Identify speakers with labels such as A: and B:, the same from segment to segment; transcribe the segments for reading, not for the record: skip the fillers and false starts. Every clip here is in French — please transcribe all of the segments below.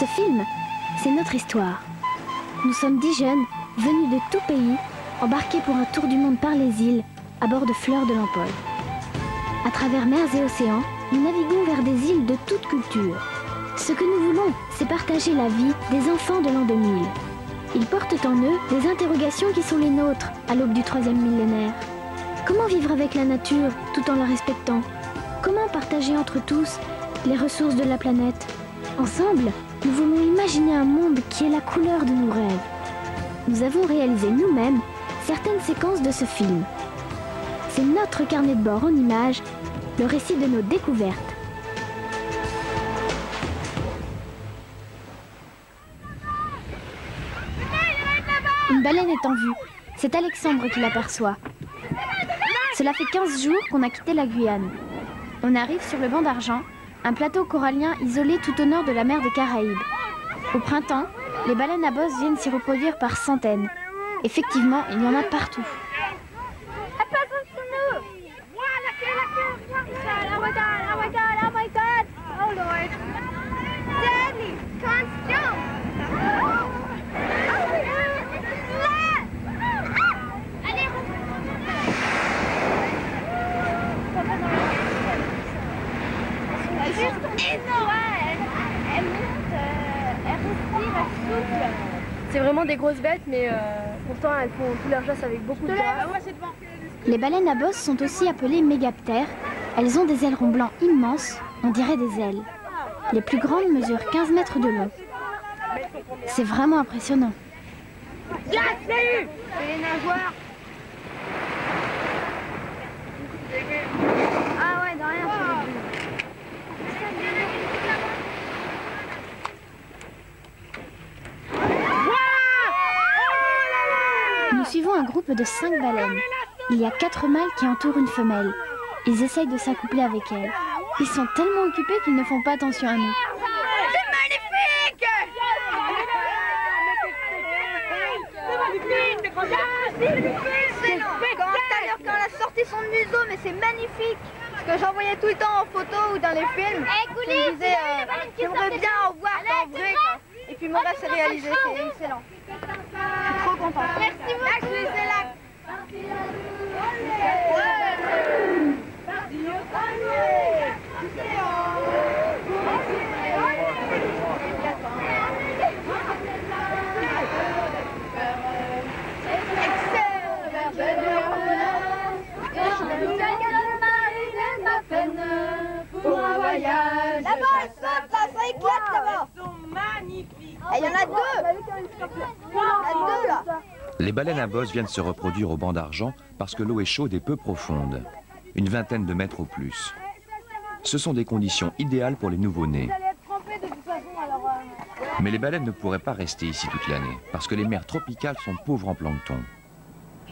A: Ce film, c'est notre histoire. Nous sommes 10 jeunes, venus de tout pays, embarqués pour un tour du monde par les îles, à bord de Fleur de l'Empolle. À travers mers et océans, nous naviguons vers des îles de toute culture. Ce que nous voulons, c'est partager la vie des enfants de l'an 2000. Ils portent en eux des interrogations qui sont les nôtres à l'aube du 3e millénaire. Comment vivre avec la nature tout en la respectant? Comment partager entre tous les ressources de la planète? Ensemble, nous voulons imaginer un monde qui est la couleur de nos rêves. Nous avons réalisé nous-mêmes certaines séquences de ce film. C'est notre carnet de bord en images, le récit de nos découvertes. Une baleine est en vue. C'est Alexandre qui l'aperçoit. Cela fait 15 jours qu'on a quitté la Guyane. On arrive sur le banc d'Argent, un plateau corallien isolé tout au nord de la mer des Caraïbes. Au printemps, les baleines à bosse viennent s'y reproduire par centaines. Effectivement, il y en a partout.
B: C'est vraiment des grosses bêtes, mais pourtant elles font tout leur chasse avec beaucoup de grâce.
A: Les baleines à bosse sont aussi appelées mégaptères. Elles ont des ailerons blancs immenses, on dirait des ailes. Les plus grandes mesurent 15 mètres de long. C'est vraiment impressionnant.
B: C'est les nageoires. Ah ouais, de rien.
A: Nous suivons un groupe de 5 baleines. Il y a 4 mâles qui entourent une femelle. Ils essayent de s'accoupler avec elle. Ils sont tellement occupés qu'ils ne font pas attention à nous.
B: C'est magnifique! Quand elle a sorti son museau, mais c'est magnifique! Parce que j'en voyais tout le temps en photo ou dans les films. Je me disais, j'aimerais bien en voir en vrai. Quoi. Et puis mon rêve s'est réalisé, c'est excellent. Je suis trop contente. Merci beaucoup. Là, je les ai là. Là-bas, elle saute, là, ça éclate là-bas. Elles sont magnifiques. Il y en a deux. Il y en a deux là.
C: Les baleines à bosse viennent se reproduire au banc d'Argent parce que l'eau est chaude et peu profonde, une vingtaine de mètres au plus. Ce sont des conditions idéales pour les nouveau-nés. Mais les baleines ne pourraient pas rester ici toute l'année parce que les mers tropicales sont pauvres en plancton.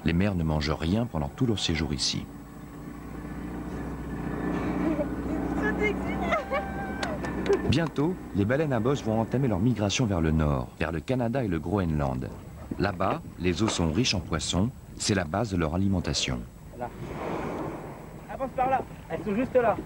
C: Les mères ne mangent rien pendant tout leur séjour ici. Bientôt, les baleines à bosse vont entamer leur migration vers le nord, vers le Canada et le Groenland. Là-bas, les eaux sont riches en poissons, c'est la base de leur alimentation.
D: Là. Avance par là, elles sont juste là.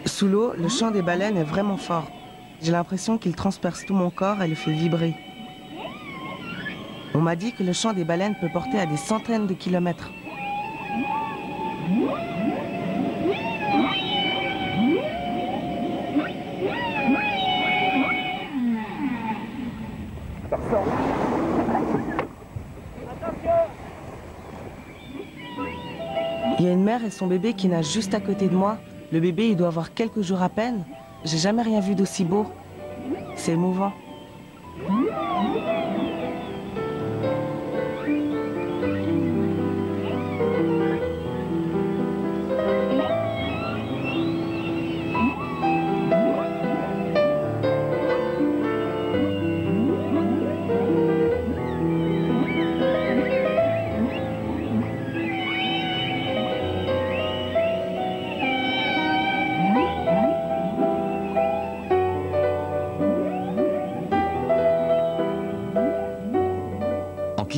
E: Sous l'eau, le chant des baleines est vraiment fort. J'ai l'impression qu'il transperce tout mon corps et le fait vibrer. On m'a dit que le chant des baleines peut porter à des centaines de kilomètres. Il y a une mère et son bébé qui nagent juste à côté de moi. Le bébé, il doit avoir quelques jours à peine. J'ai jamais rien vu d'aussi beau. C'est émouvant.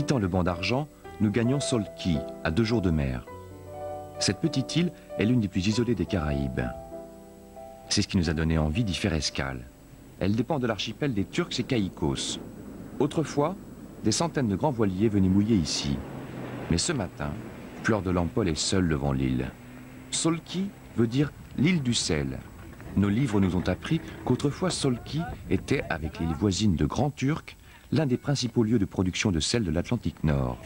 C: quittant le banc d'argent, nous gagnons Solki, à 2 jours de mer. Cette petite île est l'une des plus isolées des Caraïbes. C'est ce qui nous a donné envie d'y faire escale. Elle dépend de l'archipel des Turks et Caïcos. Autrefois, des centaines de grands voiliers venaient mouiller ici. Mais ce matin, Fleur de Lampol est seule devant l'île. Solki veut dire l'île du sel. Nos livres nous ont appris qu'autrefois Solki était, avec les voisines de Grand Turc, l'un des principaux lieux de production de sel de l'Atlantique Nord.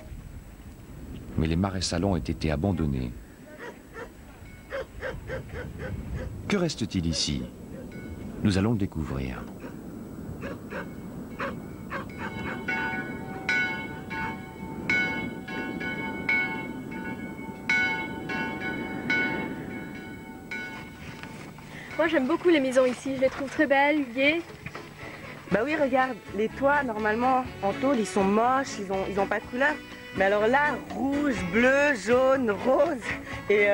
C: Mais les marais salants ont été abandonnés. Que reste-t-il ici? Nous allons le découvrir.
F: Moi j'aime beaucoup les maisons ici, je les trouve très belles, gaies.
E: Bah oui, regarde, les toits, normalement, en tôle, ils sont moches, ils ont pas de couleur. Mais alors là, rouge, bleu, jaune, rose. Et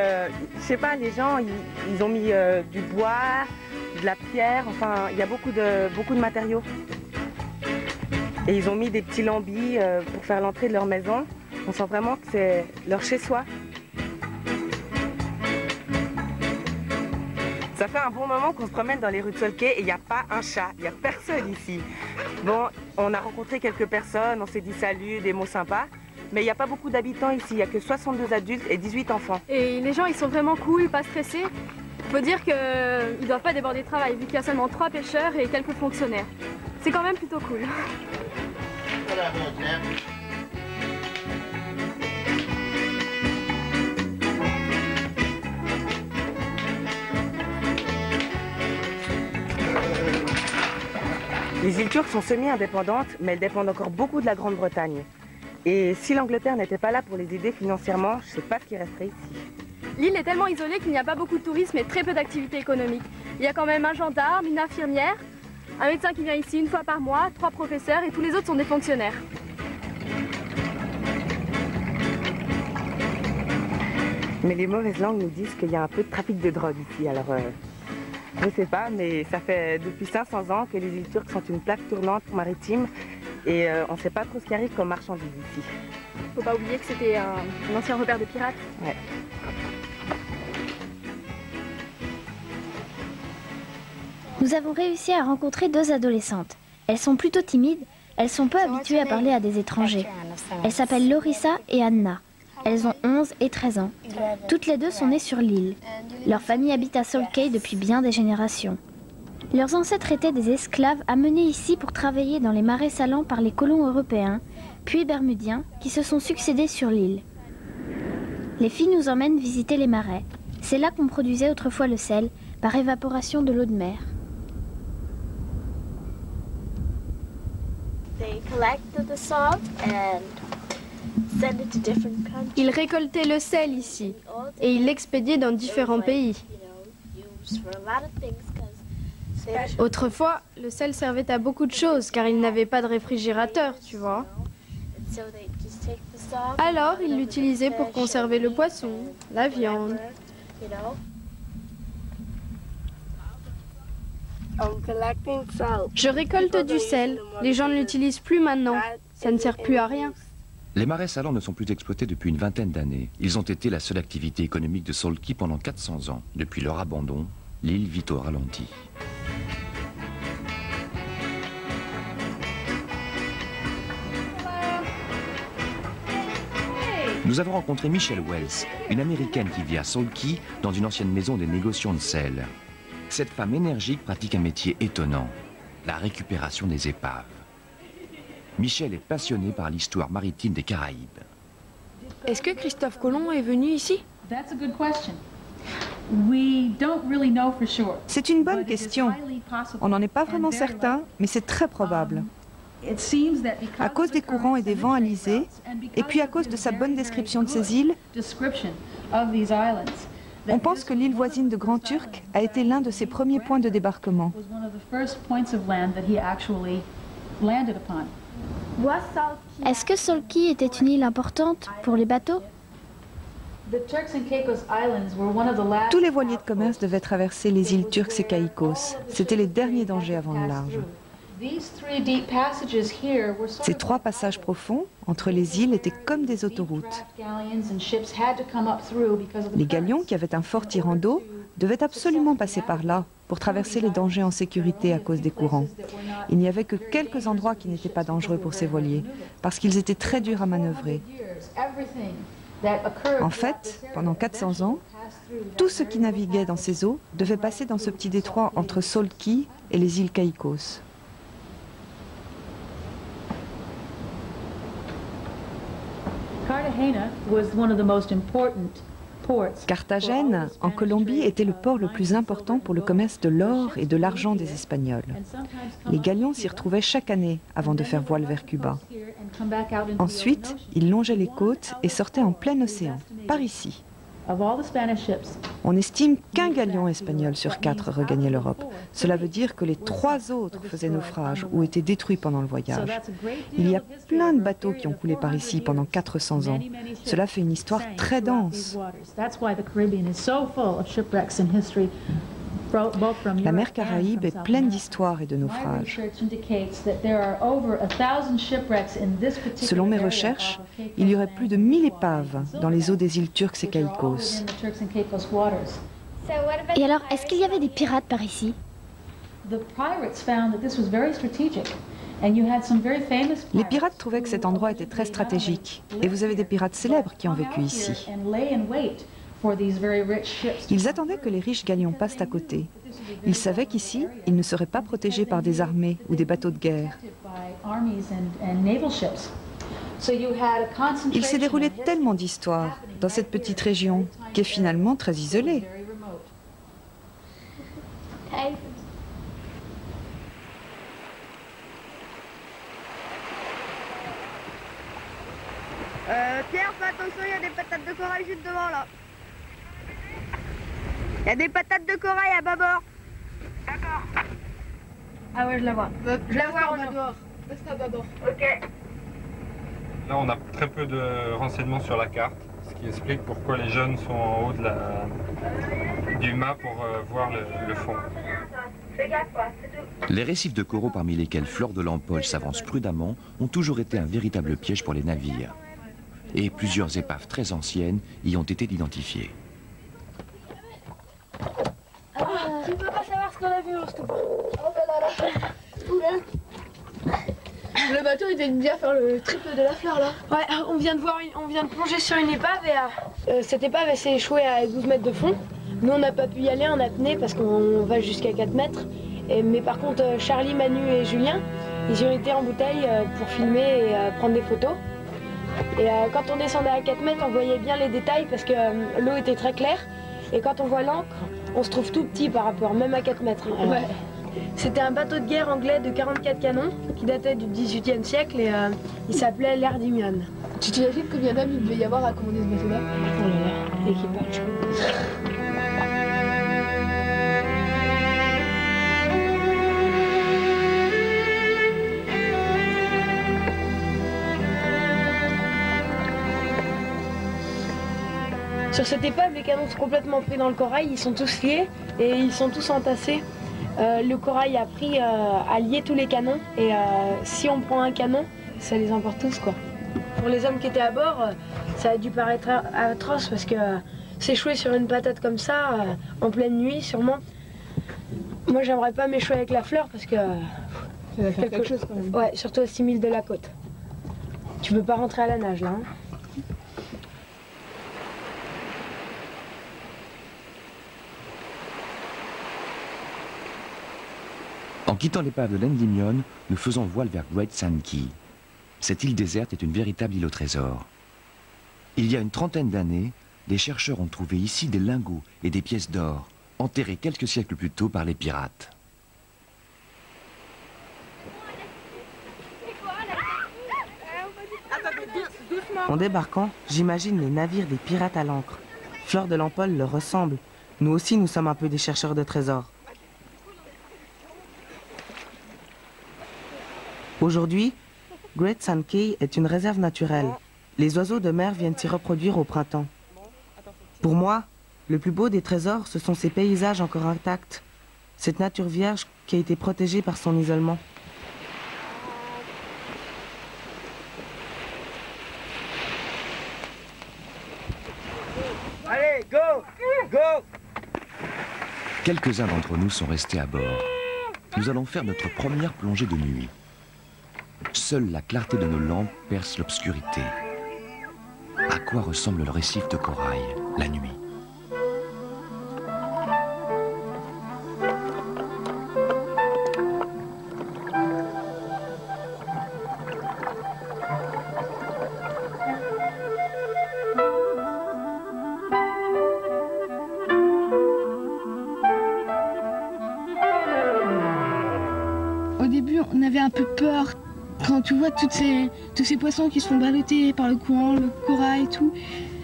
E: je sais pas, les gens, ils ont mis du bois, de la pierre, enfin, il y a beaucoup de matériaux. Et ils ont mis des petits lambis pour faire l'entrée de leur maison. On sent vraiment que c'est leur chez-soi. Ça fait un bon moment qu'on se promène dans les rues de Solki et il n'y a pas un chat, il n'y a personne ici. Bon, on a rencontré quelques personnes, on s'est dit salut, des mots sympas, mais il n'y a pas beaucoup d'habitants ici, il n'y a que 62 adultes et 18 enfants.
F: Et les gens, ils sont vraiment cool, pas stressés. Il faut dire qu'ils ne doivent pas déborder de travail, vu qu'il y a seulement 3 pêcheurs et quelques fonctionnaires. C'est quand même plutôt cool.
E: Les îles turques sont semi-indépendantes, mais elles dépendent encore beaucoup de la Grande-Bretagne. Et si l'Angleterre n'était pas là pour les aider financièrement, je ne sais pas ce qui resterait ici.
F: L'île est tellement isolée qu'il n'y a pas beaucoup de tourisme et très peu d'activités économiques. Il y a quand même un gendarme, une infirmière, un médecin qui vient ici 1 fois par mois, 3 professeurs et tous les autres sont des fonctionnaires.
E: Mais les mauvaises langues nous disent qu'il y a un peu de trafic de drogue ici, alors je ne sais pas, mais ça fait depuis 500 ans que les îles turques sont une plaque tournante maritime et on ne sait pas trop ce qui arrive comme marchandises ici.
F: Faut pas oublier que c'était un ancien repère de pirates.
E: Ouais.
A: Nous avons réussi à rencontrer 2 adolescentes. Elles sont plutôt timides, elles sont peu habituées à parler à des étrangers. Elles s'appellent Lorissa et Anna. Elles ont 11 et 13 ans. Toutes les 2 sont nées sur l'île. Leur famille habite à Solki depuis bien des générations. Leurs ancêtres étaient des esclaves amenés ici pour travailler dans les marais salants par les colons européens, puis bermudiens, qui se sont succédés sur l'île. Les filles nous emmènent visiter les marais. C'est là qu'on produisait autrefois le sel, par évaporation de l'eau de mer.
F: Ils récoltaient le sel ici et ils l'expédiaient dans différents pays. Autrefois, le sel servait à beaucoup de choses car ils n'avaient pas de réfrigérateur, tu vois. Alors, ils l'utilisaient pour conserver le poisson, la viande. Je récolte du sel. Les gens ne l'utilisent plus maintenant. Ça ne sert plus à rien.
C: Les marais salants ne sont plus exploités depuis une vingtaine d'années. Ils ont été la seule activité économique de Solki pendant 400 ans. Depuis leur abandon, l'île vit au ralenti. Nous avons rencontré Michelle Wells, une Américaine qui vit à Solki dans une ancienne maison des négociants de sel. Cette femme énergique pratique un métier étonnant, la récupération des épaves. Michel est passionné par l'histoire maritime des Caraïbes.
F: Est-ce que Christophe Colomb est venu ici?
G: C'est une bonne question. On n'en est pas vraiment certain, mais c'est très probable. À cause des courants et des vents alizés, et puis à cause de sa bonne description de ces îles, on pense que l'île voisine de Grand Turc a été l'un de ses premiers points de débarquement.
A: Est-ce que Solki était une île importante pour les bateaux?
G: Tous les voiliers de commerce devaient traverser les îles Turks et Caïcos. C'était les derniers dangers avant le large. Ces 3 passages profonds entre les îles étaient comme des autoroutes. Les galions, qui avaient un fort tirant d'eau, devaient absolument passer par là pour traverser les dangers en sécurité à cause des courants. Il n'y avait que quelques endroits qui n'étaient pas dangereux pour ces voiliers, parce qu'ils étaient très durs à manœuvrer. En fait, pendant 400 ans, tout ce qui naviguait dans ces eaux devait passer dans ce petit détroit entre Salt Cay et les îles Caïcos. Carthagène, en Colombie, était le port le plus important pour le commerce de l'or et de l'argent des Espagnols. Les galions s'y retrouvaient chaque année avant de faire voile vers Cuba. Ensuite, ils longeaient les côtes et sortaient en plein océan, par ici. On estime qu'un galion espagnol sur 4 regagnait l'Europe. Cela veut dire que les 3 autres faisaient naufrage ou étaient détruits pendant le voyage. Il y a plein de bateaux qui ont coulé par ici pendant 400 ans. Cela fait une histoire très dense. La mer Caraïbe est pleine d'histoires et de naufrages. Selon mes recherches, il y aurait plus de 1000 épaves dans les eaux des îles Turks et Caïcos.
A: Et alors, est-ce qu'il y avait des pirates par ici?
G: Les pirates trouvaient que cet endroit était très stratégique, et vous avez des pirates célèbres qui ont vécu ici. Ils attendaient que les riches galions passent à côté. Ils savaient qu'ici, ils ne seraient pas protégés par des armées ou des bateaux de guerre. Il s'est déroulé tellement d'histoires dans cette petite région qui est finalement très isolée.
B: Pierre, fais attention, il y a des patates de corail juste devant là. Il y a des patates de corail à bâbord. D'accord. Ah ouais, je la vois. Je la vois en bâbord. Reste à bâbord. Ok.
H: Là, on a très peu de renseignements sur la carte, ce qui explique pourquoi les jeunes sont en haut du mât pour voir le fond.
C: Les récifs de coraux parmi lesquels Fleur de l'Ampolle s'avance prudemment ont toujours été un véritable piège pour les navires. Et plusieurs épaves très anciennes y ont été identifiées.
B: Tu peux pas savoir ce qu'on a vu, s'il te plaît. Oh là là. Le bateau il était bien faire le triple de la Fleur là. Ouais, on vient de plonger sur une épave et cette épave elle s'est échouée à 12 mètres de fond. Nous on n'a pas pu y aller en apnée parce qu'on va jusqu'à 4 mètres. Mais par contre Charlie, Manu et Julien, ils ont été en bouteille pour filmer et prendre des photos. Et quand on descendait à 4 mètres, on voyait bien les détails parce que l'eau était très claire. Et quand on voit l'ancre, on se trouve tout petit par rapport, même à 4 mètres. Ouais. C'était un bateau de guerre anglais de 44 canons qui datait du XVIIIe siècle et il s'appelait l'Endymion. Tu t'imagines combien d'hommes il devait y avoir à commander ce bateau-là? Oh là là, l'équipage. Sur cette épave, les canons sont complètement pris dans le corail, ils sont tous liés et ils sont tous entassés. Le corail a pris à lier tous les canons et si on prend un canon, ça les emporte tous quoi. Pour les hommes qui étaient à bord, ça a dû paraître atroce parce que s'échouer sur une patate comme ça, en pleine nuit sûrement. Moi j'aimerais pas m'échouer avec la Fleur parce que... Ça va faire quelque chose quand même. Ouais, surtout à 6000 de la côte. Tu peux pas rentrer à la nage là. Hein.
C: En quittant l'épave de l'Endymion, nous faisons voile vers Great Sand Key. Cette île déserte est une véritable île au trésor. Il y a une trentaine d'années, des chercheurs ont trouvé ici des lingots et des pièces d'or, enterrés quelques siècles plus tôt par les pirates.
E: En débarquant, j'imagine les navires des pirates à l'ancre. Fleur de l'Ampolle leur ressemble. Nous aussi, nous sommes un peu des chercheurs de trésors. Aujourd'hui, Great Sand Key est une réserve naturelle. Les oiseaux de mer viennent s'y reproduire au printemps. Pour moi, le plus beau des trésors, ce sont ces paysages encore intacts. Cette nature vierge qui a été protégée par son isolement.
C: Quelques-uns d'entre nous sont restés à bord. Nous allons faire notre première plongée de nuit. Seule la clarté de nos lampes perce l'obscurité. À quoi ressemble le récif de corail la nuit?
I: Au début, on avait un peu peur quand tu vois tous ces poissons qui se font balloter par le courant, le corail et tout.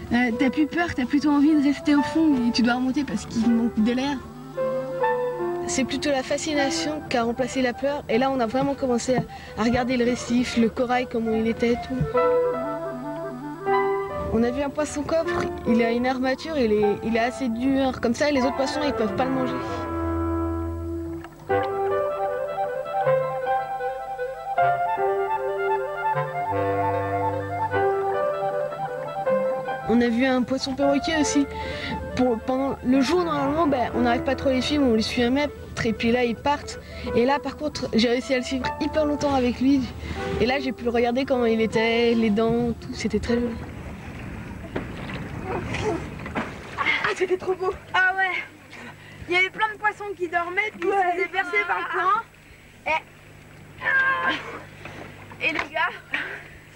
I: T'as plus peur, t'as plutôt envie de rester au fond et tu dois remonter parce qu'il manque de l'air. C'est plutôt la fascination qui a remplacé la peur. Et là, on a vraiment commencé à regarder le récif, le corail, comment il était et tout. On a vu un poisson coffre, il a une armature, il est assez dur. Comme ça, les autres poissons, ils peuvent pas le manger. On a vu un poisson perroquet aussi. Pendant le jour, normalement, on n'arrête pas trop les suivre, on les suit 1 mètre, et puis là, ils partent. Et là, par contre, j'ai réussi à le suivre hyper longtemps avec lui. Et là, j'ai pu le regarder comment il était, les dents, tout, c'était très joli.
F: Ah, c'était trop beau. Ah ouais. Il y avait plein de poissons qui dormaient, puis ils se faisaient bercer par le courant. Et les gars,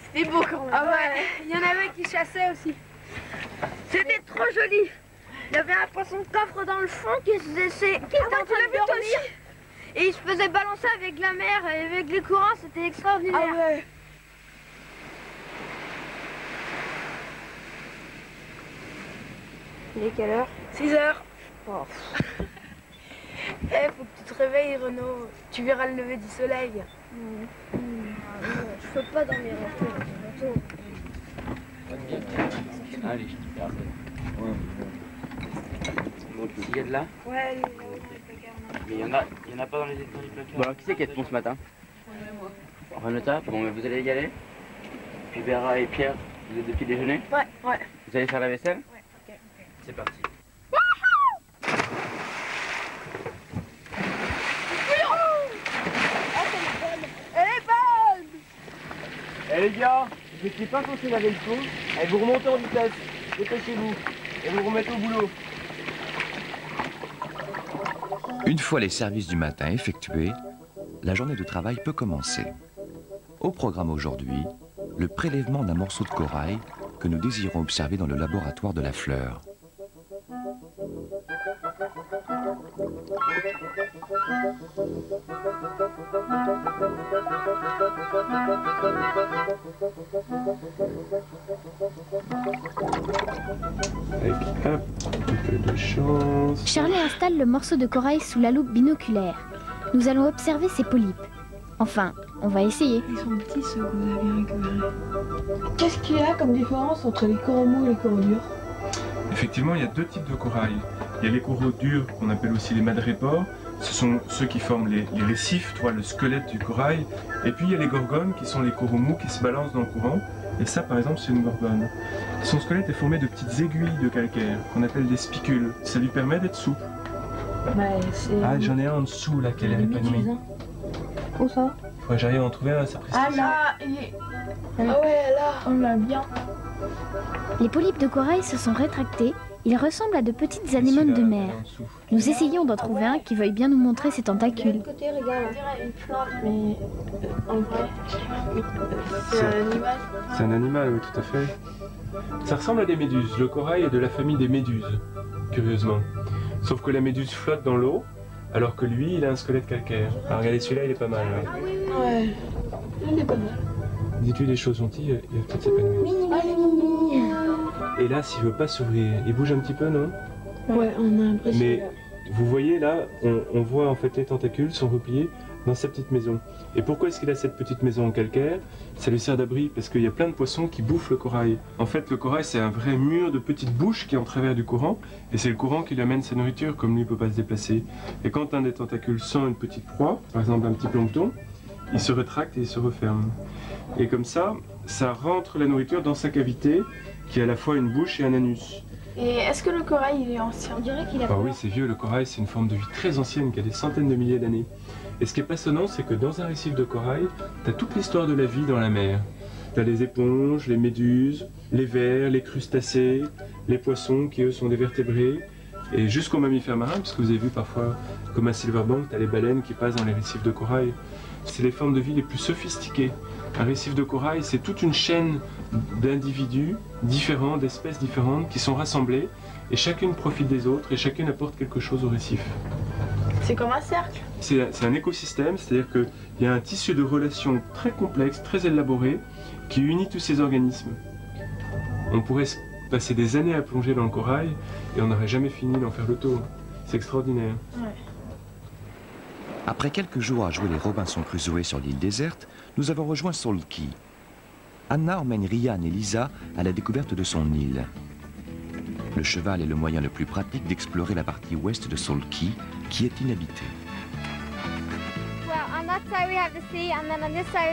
F: c'était beau quand même. Ah ouais, il y en avait qui chassaient aussi.
B: C'était trop joli. Il y avait un poisson coffre dans le fond qui était en train de dormir. Et il se faisait balancer avec la mer et avec les courants, c'était extraordinaire.
F: Ah ouais.
B: Il est quelle heure?
F: 6 heures.
B: Oh.
F: Faut que tu te réveilles, Renaud. Tu verras le lever du soleil.
B: Je peux pas dormir un peu.
D: Allez, je te perds. Il y a de là?
F: Ouais,
D: Mais il y en a pas dans les états du placard. Bon alors qui c'est qui est de pont ce matin? Renata, bon mais vous allez y aller? Puis Béra et Pierre, vous êtes de petit déjeuner?
F: Ouais.
D: Vous allez faire la vaisselle?
F: Ouais, ok.
D: C'est parti.
J: Eh les gars, vous n'étiez pas censé laver le fond, et vous remontez en vitesse, dépêchez-vous, et vous remettez au boulot.
C: Une fois les services du matin effectués, la journée de travail peut commencer. Au programme aujourd'hui, le prélèvement d'un morceau de corail que nous désirons observer dans le laboratoire de la fleur.
H: Avec un petit peu de chance.
A: Charlie installe le morceau de corail sous la loupe binoculaire. Nous allons observer ces polypes. Enfin, on va essayer.
I: Ils sont petits ceux que vous avez récupérés. Qu'est-ce qu'il y a comme différence entre les coraux mous et les coraux durs?
H: Effectivement, il y a 2 types de corail. Il y a les coraux durs, qu'on appelle aussi les madrépores. Ce sont ceux qui forment les récifs, tu vois, le squelette du corail. Et puis il y a les gorgones, qui sont les coraux mous qui se balancent dans le courant. Et ça, par exemple, c'est une gorgone. Son squelette est formé de petites aiguilles de calcaire, qu'on appelle des spicules. Ça lui permet d'être souple. Ah, j'en ai un en dessous, là, qu'elle est épanouie.
I: Où ça?
H: Faudrait que j'arrive à en trouver un à sa prestige.
I: Ah là, ah ouais, là, on l'a bien.
A: Les polypes de corail se sont rétractés. Ils ressemblent à de petites anémones de mer. Nous essayons d'en trouver un qui veuille bien nous montrer ses tentacules.
B: Côté, regarde, on dirait une plante,
I: Mais en vrai, c'est un animal.
H: C'est un animal, oui, tout à fait. Ça ressemble à des méduses. Le corail est de la famille des méduses, curieusement. Sauf que la méduse flotte dans l'eau, alors que lui, il a un squelette calcaire. Alors regardez, celui-là, il est pas mal.
I: Ouais, il est pas mal.
H: Dis-tu des choses gentilles, il va peut-être s'épanouir. Et là, s'il veut pas s'ouvrir, il bouge un petit peu, non?
I: Ouais, on a l'impression.
H: Mais vous voyez là, on voit en fait les tentacules sont repliés dans sa petite maison. Et pourquoi est-ce qu'il a cette petite maison en calcaire? Ça lui sert d'abri parce qu'il y a plein de poissons qui bouffent le corail. En fait, le corail, c'est un vrai mur de petites bouches qui est en travers du courant, et c'est le courant qui lui amène sa nourriture, comme lui ne peut pas se déplacer. Et quand un des tentacules sent une petite proie, par exemple un petit plancton, il se rétracte et il se referme. Et comme ça rentre la nourriture dans sa cavité, qui est à la fois une bouche et un anus.
F: Et est-ce que le corail il est ancien? On dirait qu'il a
H: Ah oui, c'est vieux, le corail, c'est une forme de vie très ancienne qui a des centaines de milliers d'années. Et ce qui est passionnant, c'est que dans un récif de corail, tu as toute l'histoire de la vie dans la mer. Tu as les éponges, les méduses, les vers, les crustacés, les poissons qui eux sont des vertébrés, et jusqu'aux mammifères marins, parce que vous avez vu parfois, comme à Silverbank, tu as les baleines qui passent dans les récifs de corail. C'est les formes de vie les plus sophistiquées. Un récif de corail, c'est toute une chaîne d'individus différents, d'espèces différentes qui sont rassemblées, et chacune profite des autres, et chacune apporte quelque chose au récif.
F: C'est comme un cercle.
H: C'est un écosystème, c'est-à-dire qu'il y a un tissu de relations très complexe, très élaboré, qui unit tous ces organismes. On pourrait passer des années à plonger dans le corail, et on n'aurait jamais fini d'en faire le tour. C'est extraordinaire.
F: Ouais.
C: Après quelques jours à jouer les Robinson Crusoe sur l'île déserte, nous avons rejoint Salt Cay. Anna emmène Ryan et Lisa à la découverte de son île. Le cheval est le moyen le plus pratique d'explorer la partie ouest de Salt Cay, qui est inhabitée.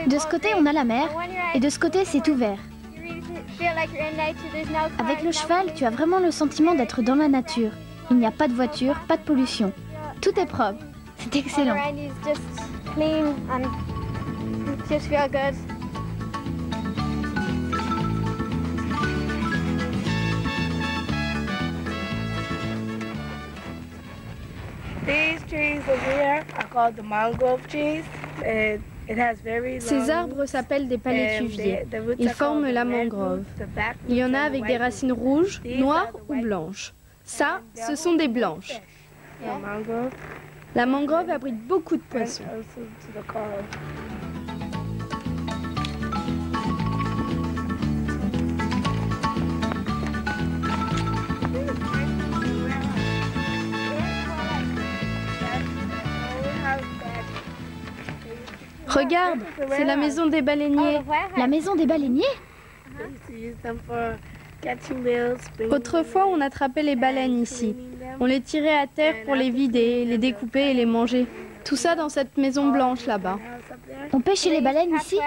A: De ce côté, on a la mer, et de ce côté, c'est tout vert. Avec le cheval, tu as vraiment le sentiment d'être dans la nature. Il n'y a pas de voiture, pas de pollution. Tout est propre. C'est excellent.
F: Ces arbres s'appellent des palétuviers. Ils forment la mangrove. Il y en a avec des racines rouges, noires ou blanches. Ça, ce sont des blanches. La mangrove abrite beaucoup de poissons. Regarde, c'est la maison des baleiniers.
A: La maison des baleiniers?
F: Autrefois, on attrapait les baleines ici. On les tirait à terre pour les vider, les découper et les manger. Tout ça dans cette maison blanche là-bas.
A: On pêchait les baleines ici?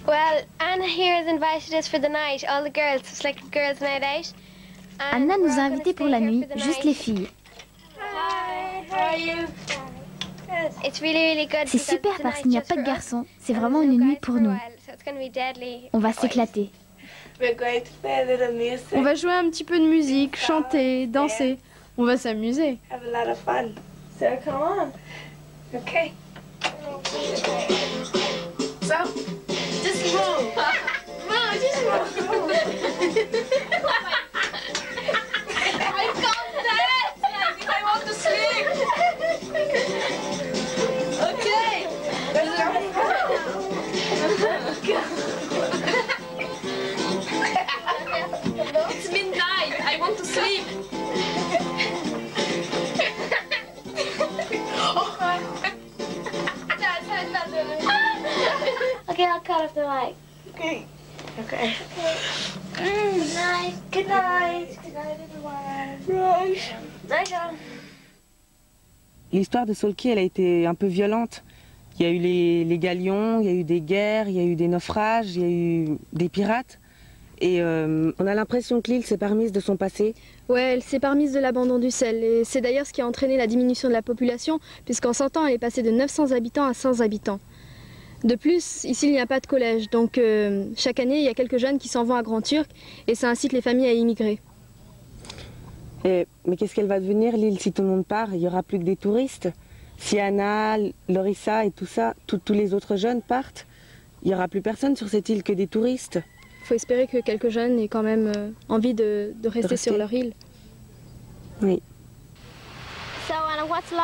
K: Well, Anna here has invited us for the night, all the girls. It's like a girls' night out.
A: Anna nous a invités pour la nuit, juste les filles. C'est super parce qu'il n'y a pas de garçons. C'est vraiment une nuit pour nous. On va s'éclater.
F: On va jouer un petit peu de musique, chanter, danser. On va s'amuser.
K: Just move. Move, just move. I can't dance. Like, I want to sleep. Okay. It's midnight. I want to sleep. Okay, I'll cut off the light. Okay. Okay. Good night. Good night. Good night, everyone. Night, John.
E: L'histoire de Salt Cay, elle a été un peu violente. Il y a eu les galions, il y a eu des guerres, il y a eu des naufrages, il y a eu des pirates. Et on a l'impression que l'île s'est permise de son passé.
F: Ouais, elle s'est permise de l'abandon du sel. Et c'est d'ailleurs ce qui a entraîné la diminution de la population, puisqu'en 100 ans, elle est passée de 900 habitants à 100 habitants. De plus, ici, il n'y a pas de collège. Donc, chaque année, il y a quelques jeunes qui s'en vont à Grand Turc et ça incite les familles à immigrer.
E: Mais qu'est-ce qu'elle va devenir, l'île, si tout le monde part? Il n'y aura plus que des touristes. Si Anna, Lorissa et tout ça, tous les autres jeunes partent, il n'y aura plus personne sur cette île que des touristes.
F: Il faut espérer que quelques jeunes aient quand même envie de rester sur leur île.
E: Oui.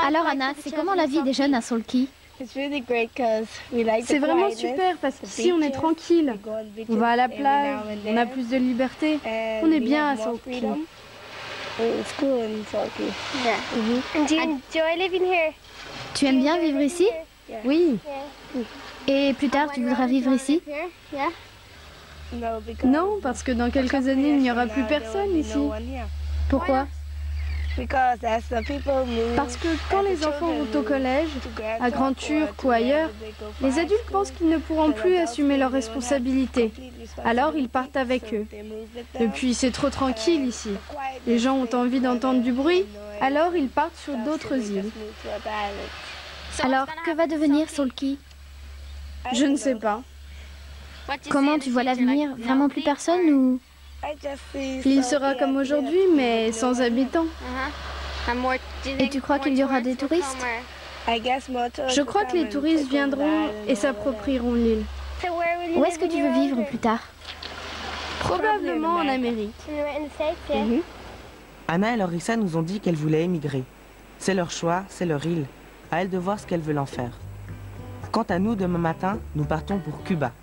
A: Alors Anna, c'est comment la vie des jeunes à Salt Cay?
F: C'est vraiment super parce qu'ici on est tranquille. On va à la plage, on a plus de liberté. On est bien à Salt Cay.
A: Tu aimes bien vivre ici?
F: Oui.
A: Et plus tard, tu voudras vivre ici?
F: Non, parce que dans quelques années, il n'y aura plus personne ici.
A: Pourquoi?
F: Parce que quand les enfants vont au collège, à Grand Turc ou ailleurs, les adultes pensent qu'ils ne pourront plus assumer leurs responsabilités. Alors ils partent avec eux. Et puis c'est trop tranquille ici. Les gens ont envie d'entendre du bruit, alors ils partent sur d'autres îles.
A: Alors, que va devenir Solki?
F: Je ne sais pas.
A: Comment tu vois l'avenir? Vraiment plus personne ou...
F: Il sera comme aujourd'hui, mais sans habitants.
A: Et tu crois qu'il y aura des touristes?
F: Je crois que les touristes viendront et s'approprieront l'île.
A: Où est-ce que tu veux vivre plus tard?
F: Probablement en Amérique.
E: Anna et Lorissa nous ont dit qu'elles voulaient émigrer. C'est leur choix, c'est leur île. À elles de voir ce qu'elles veulent en faire. Quant à nous, demain matin, nous partons pour Cuba.